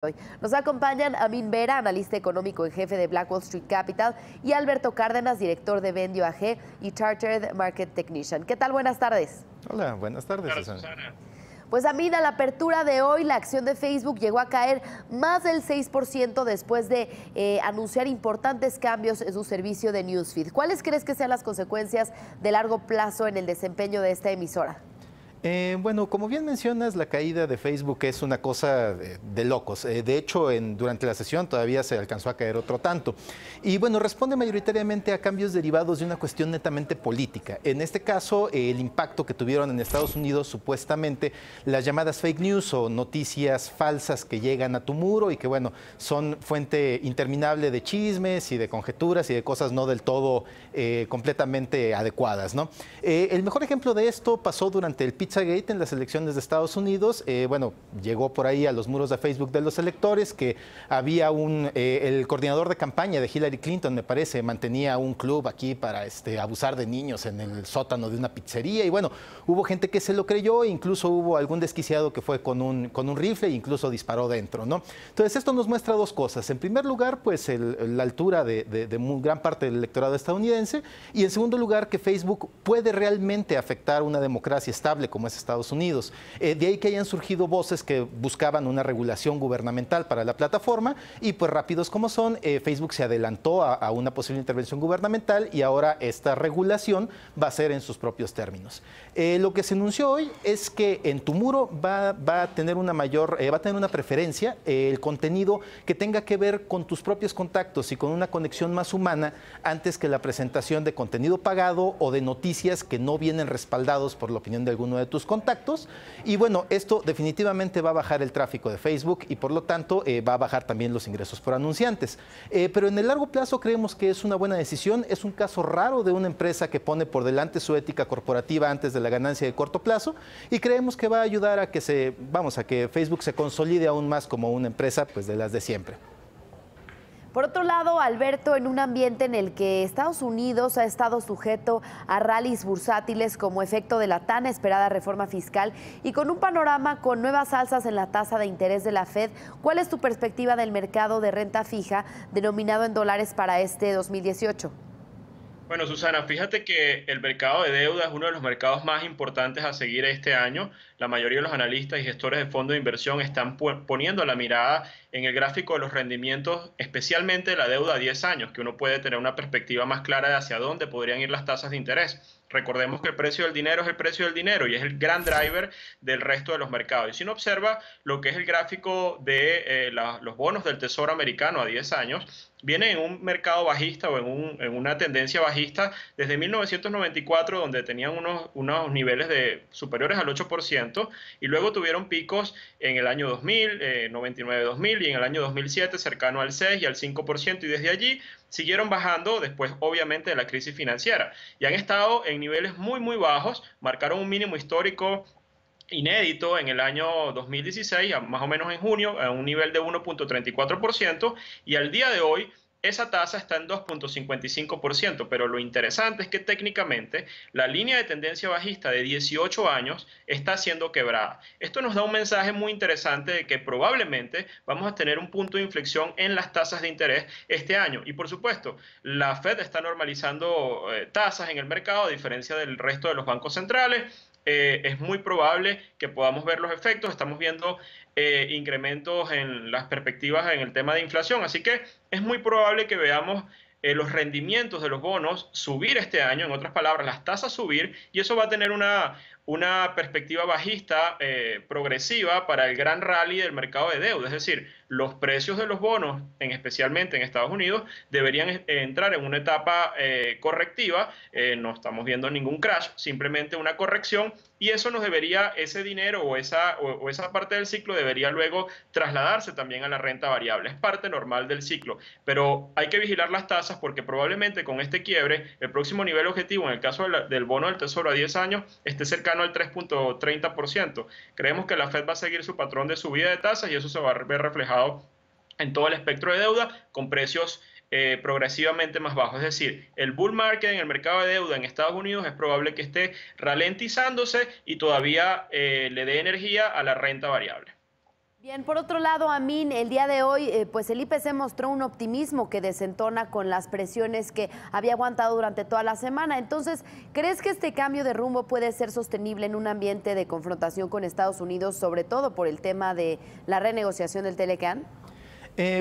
Hoy nos acompañan Amin Vera, analista económico en jefe de Black Wall Street Capital, y Alberto Cárdenas, director de Vendio AG y Chartered Market Technician. ¿Qué tal? Buenas tardes. Hola, buenas tardes, Claro, Susana. Pues Amin, a la apertura de hoy, la acción de Facebook llegó a caer más del 6% después de anunciar importantes cambios en su servicio de Newsfeed. ¿Cuáles crees que sean las consecuencias de largo plazo en el desempeño de esta emisora? Bueno, como bien mencionas, la caída de Facebook es una cosa de locos. De hecho, durante la sesión todavía se alcanzó a caer otro tanto. Y bueno, responde mayoritariamente a cambios derivados de una cuestión netamente política. En este caso, el impacto que tuvieron en Estados Unidos, supuestamente, las llamadas fake news o noticias falsas que llegan a tu muro y que, bueno, son fuente interminable de chismes y de conjeturas y de cosas no del todo completamente adecuadas, ¿no? El mejor ejemplo de esto pasó durante el Pizzagate en las elecciones de Estados Unidos. Bueno, llegó por ahí a los muros de Facebook de los electores que había el coordinador de campaña de Hillary Clinton, me parece, mantenía un club aquí para abusar de niños en el sótano de una pizzería. Y bueno, hubo gente que se lo creyó e incluso hubo algún desquiciado que fue con un rifle e incluso disparó dentro, ¿no? Entonces, esto nos muestra dos cosas. En primer lugar, pues la altura de gran parte del electorado estadounidense, y en segundo lugar, que Facebook puede realmente afectar una democracia estable como es Estados Unidos. De ahí que hayan surgido voces que buscaban una regulación gubernamental para la plataforma y pues rápidos como son, Facebook se adelantó a una posible intervención gubernamental y ahora esta regulación va a ser en sus propios términos. Lo que se anunció hoy es que en tu muro va a tener una preferencia el contenido que tenga que ver con tus propios contactos y con una conexión más humana antes que la presentación de contenido pagado o de noticias que no vienen respaldados por la opinión de alguno de tus contactos. Y bueno, esto definitivamente va a bajar el tráfico de Facebook y por lo tanto va a bajar también los ingresos por anunciantes. Pero en el largo plazo creemos que es una buena decisión. Es un caso raro de una empresa que pone por delante su ética corporativa antes de la ganancia de corto plazo, y creemos que va a ayudar a que Facebook se consolide aún más como una empresa pues de las de siempre. Por otro lado, Alberto, en un ambiente en el que Estados Unidos ha estado sujeto a rallies bursátiles como efecto de la tan esperada reforma fiscal y con un panorama con nuevas alzas en la tasa de interés de la Fed, ¿cuál es tu perspectiva del mercado de renta fija denominado en dólares para este 2018? Bueno, Susana, fíjate que el mercado de deuda es uno de los mercados más importantes a seguir este año. La mayoría de los analistas y gestores de fondos de inversión están poniendo la mirada en el gráfico de los rendimientos, especialmente de la deuda a 10 años, que uno puede tener una perspectiva más clara de hacia dónde podrían ir las tasas de interés. Recordemos que el precio del dinero es el precio del dinero y es el gran driver del resto de los mercados. Y si uno observa lo que es el gráfico de los bonos del Tesoro americano a 10 años, viene en un mercado bajista o en una tendencia bajista desde 1994, donde tenían unos niveles superiores al 8%, y luego tuvieron picos en el año 2000, 99-2000, y en el año 2007 cercano al 6 y al 5%, y desde allí siguieron bajando después, obviamente, de la crisis financiera. Y han estado en niveles muy, muy bajos, marcaron un mínimo histórico inédito en el año 2016, más o menos en junio, a un nivel de 1.34%, y al día de hoy esa tasa está en 2.55%, pero lo interesante es que técnicamente la línea de tendencia bajista de 18 años está siendo quebrada. Esto nos da un mensaje muy interesante de que probablemente vamos a tener un punto de inflexión en las tasas de interés este año. Y por supuesto, la Fed está normalizando tasas en el mercado, a diferencia del resto de los bancos centrales. Es muy probable que podamos ver los efectos. Estamos viendo incrementos en las perspectivas en el tema de inflación, así que es muy probable que veamos los rendimientos de los bonos subir este año, en otras palabras, las tasas subir, y eso va a tener una perspectiva bajista progresiva para el gran rally del mercado de deuda. Es decir, los precios de los bonos, especialmente en Estados Unidos, deberían entrar en una etapa correctiva. No estamos viendo ningún crash, simplemente una corrección, y eso ese dinero o esa parte del ciclo debería luego trasladarse también a la renta variable. Es parte normal del ciclo, pero hay que vigilar las tasas porque probablemente con este quiebre, el próximo nivel objetivo en el caso del bono del Tesoro a 10 años esté cercano al 3.30%. Creemos que la Fed va a seguir su patrón de subida de tasas y eso se va a ver reflejado en todo el espectro de deuda con precios progresivamente más bajos. Es decir, el bull market en el mercado de deuda en Estados Unidos es probable que esté ralentizándose y todavía le dé energía a la renta variable. Bien, por otro lado, Amin, el día de hoy, pues el IPC mostró un optimismo que desentona con las presiones que había aguantado durante toda la semana. Entonces, ¿crees que este cambio de rumbo puede ser sostenible en un ambiente de confrontación con Estados Unidos, sobre todo por el tema de la renegociación del Telecán?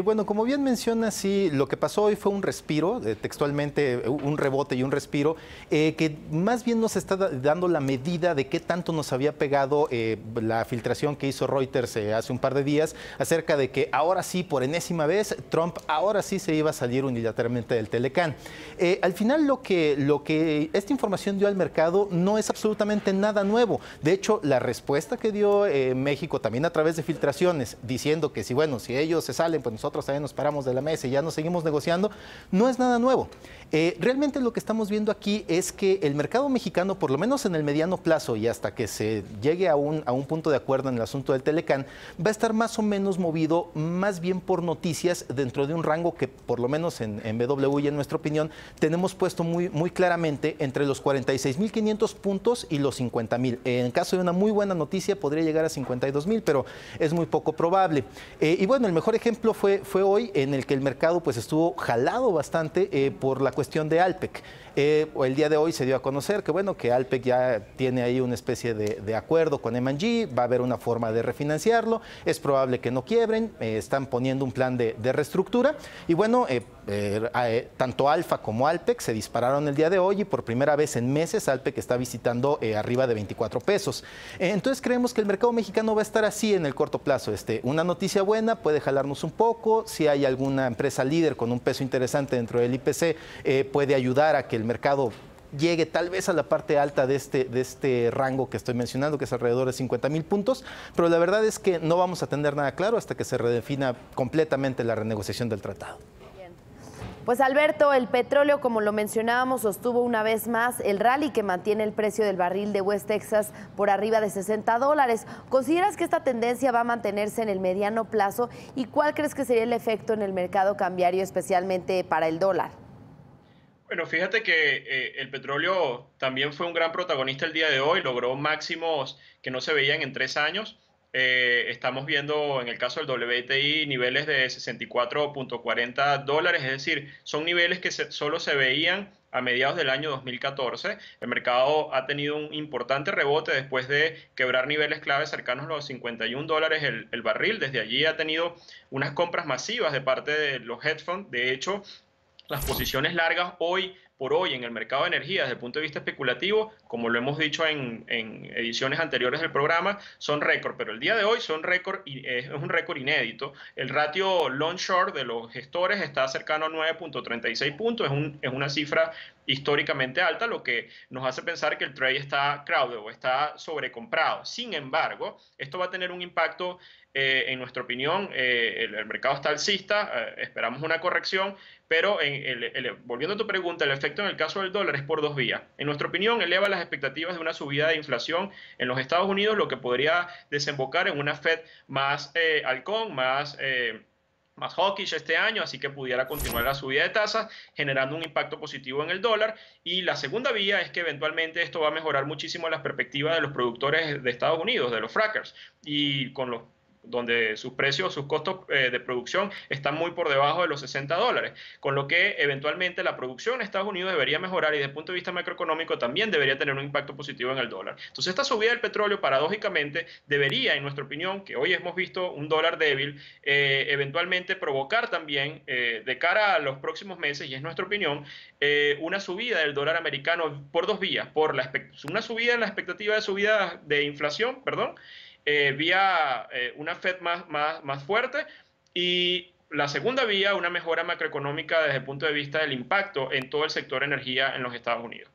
Bueno, como bien menciona, sí, lo que pasó hoy fue un respiro, textualmente un rebote y un respiro, que más bien nos está dando la medida de qué tanto nos había pegado la filtración que hizo Reuters hace un par de días acerca de que ahora sí, por enésima vez, Trump ahora sí se iba a salir unilateralmente del Telecán. Al final lo que esta información dio al mercado no es absolutamente nada nuevo. De hecho, la respuesta que dio México también a través de filtraciones, diciendo que si ellos se salen, pues nosotros también nos paramos de la mesa y ya nos seguimos negociando, no es nada nuevo. Realmente lo que estamos viendo aquí es que el mercado mexicano, por lo menos en el mediano plazo y hasta que se llegue a un punto de acuerdo en el asunto del Telecán, va a estar más o menos movido más bien por noticias dentro de un rango que por lo menos en BW y en nuestra opinión tenemos puesto muy claramente entre los 46.500 puntos y los 50.000. En caso de una muy buena noticia podría llegar a 52.000, pero es muy poco probable. Y bueno, el mejor ejemplo fue hoy, en el que el mercado pues estuvo jalado bastante por la cuestión de Alpek. El día de hoy se dio a conocer que Alpek ya tiene ahí una especie de acuerdo con M&G, va a haber una forma de refinanciarlo, es probable que no quiebren, están poniendo un plan de reestructura y bueno, tanto Alfa como Alpek se dispararon el día de hoy y por primera vez en meses Alpek está visitando arriba de 24 pesos. Entonces creemos que el mercado mexicano va a estar así en el corto plazo. Una noticia buena puede jalarnos un poco, si hay alguna empresa líder con un peso interesante dentro del IPC, puede ayudar a que el mercado llegue tal vez a la parte alta de este rango que estoy mencionando, que es alrededor de 50.000 puntos, pero la verdad es que no vamos a tener nada claro hasta que se redefina completamente la renegociación del tratado. Pues Alberto, el petróleo, como lo mencionábamos, sostuvo una vez más el rally que mantiene el precio del barril de West Texas por arriba de $60. ¿Consideras que esta tendencia va a mantenerse en el mediano plazo? ¿Y cuál crees que sería el efecto en el mercado cambiario, especialmente para el dólar? Bueno, fíjate que el petróleo también fue un gran protagonista el día de hoy, logró máximos que no se veían en 3 años. Estamos viendo en el caso del WTI niveles de $64.40, es decir, son niveles que solo se veían a mediados del año 2014. El mercado ha tenido un importante rebote después de quebrar niveles claves cercanos a los $51 el barril. Desde allí ha tenido unas compras masivas de parte de los hedge funds. De hecho, las posiciones largas hoy por hoy en el mercado de energía desde el punto de vista especulativo, como lo hemos dicho en ediciones anteriores del programa, son récord, pero el día de hoy son récord y es un récord inédito. El ratio long short de los gestores está cercano a 9.36 puntos, es una cifra históricamente alta, lo que nos hace pensar que el trade está crowded o está sobrecomprado. Sin embargo, esto va a tener un impacto, en nuestra opinión, el mercado está alcista, esperamos una corrección, pero volviendo a tu pregunta, el efecto en el caso del dólar es por 2 vías. En nuestra opinión, eleva las expectativas de una subida de inflación en los Estados Unidos, lo que podría desembocar en una Fed más halcón, más hawkish este año, así que pudiera continuar la subida de tasas, generando un impacto positivo en el dólar. Y la segunda vía es que eventualmente esto va a mejorar muchísimo las perspectivas de los productores de Estados Unidos, de los frackers, y donde sus precios, sus costos de producción están muy por debajo de los $60, con lo que eventualmente la producción en Estados Unidos debería mejorar y desde el punto de vista macroeconómico también debería tener un impacto positivo en el dólar. Entonces esta subida del petróleo paradójicamente debería, en nuestra opinión, que hoy hemos visto un dólar débil, eventualmente provocar también de cara a los próximos meses, y es nuestra opinión, una subida del dólar americano por 2 vías, una subida en la expectativa de subida de inflación, vía una Fed más fuerte, y la segunda vía, una mejora macroeconómica desde el punto de vista del impacto en todo el sector energía en los Estados Unidos.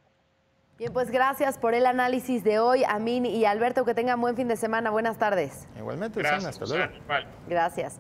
Bien, pues gracias por el análisis de hoy, Amin y Alberto, que tengan buen fin de semana. Buenas tardes. Igualmente, Gracias, Susana, hasta luego. Susana. Bye. Gracias.